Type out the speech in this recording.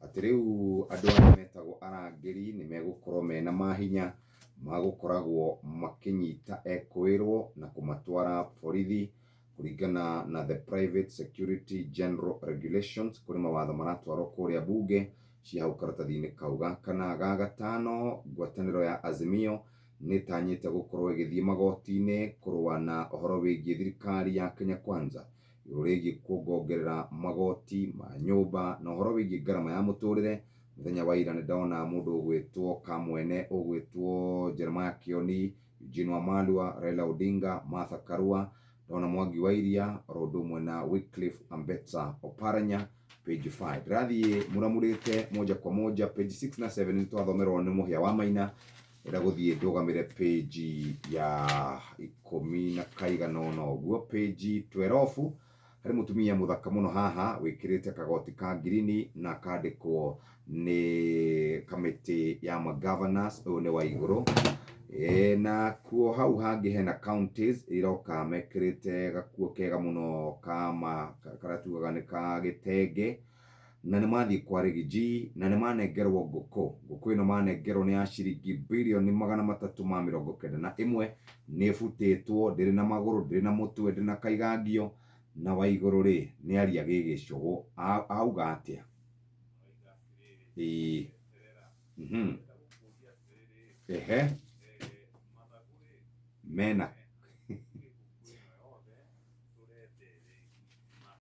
atĩ rĩu andũ arĩa metagwo arangĩri nĩ megũkorwo mena mahinya magũkoragwo makĩnyita ekũĩrwo na kũmatwara borithi kũringana na the Private Security General Regulations, kũrĩ mawatho maratwarwo kũrĩa bunge cia hau karatathi-inĩ kau. Kana ga gatano, ngwatanĩro ya Azimio nĩ ĩtanyĩte gũkorwo ĩgĩthiĩ magoti-inĩ kũrũa na ũhoro wĩgiĩ thirikari ya Kenya Kwanza, igũrũ rĩgiĩ kuongerera magoti ma nyũmba na ũhoro wĩgiĩ ngarama ya mũtũrĩre. Mũthenya wa ira nĩ ndona mũndũ ũgwĩtwo Kamwene, ũgwĩtwo Jeremiah Kioni, Eugene Wamalwa, Raila Odinga, Martha Karua, ndona Mwangi wa Iria, oro ũndũ ũmwe na Wycliffe Ambetsa Oparanya, page 5. Rathiĩ mũramũrĩte moja kwa moja page 6 na 7 nĩ twathomerwo nĩ Mũhĩa wa Maina, ĩra gũthiĩ ndũgamĩre page ya 10 na kaigana ũna ũguo. Page 12 harĩ mũtumia mũthaka mũno haha wĩkĩrĩte kagoti ka ngirini na kandĩkwo nĩ kamĩtĩ ya ma-governors, ũyũ nĩ Waigũrũ. Na kuo hau hangĩ hena counties iroka mekĩrĩte gakuo kega mũno karĩa tugaga nĩ ka gĩtenge, na nĩ mathiĩ kwa Rigiji na nĩ manengerwo ngũkũ ĩno manengerwo nĩ ya ciringi birioni 391. Nĩ ĩbutĩtwo, ndĩrĩ na magũrũ, ndĩrĩ na mũtwe, ndĩrĩ na kaigangio. Na Waigũrũ rĩ nĩ aria gĩgĩcũgũ, auga atĩa? Ehe, mena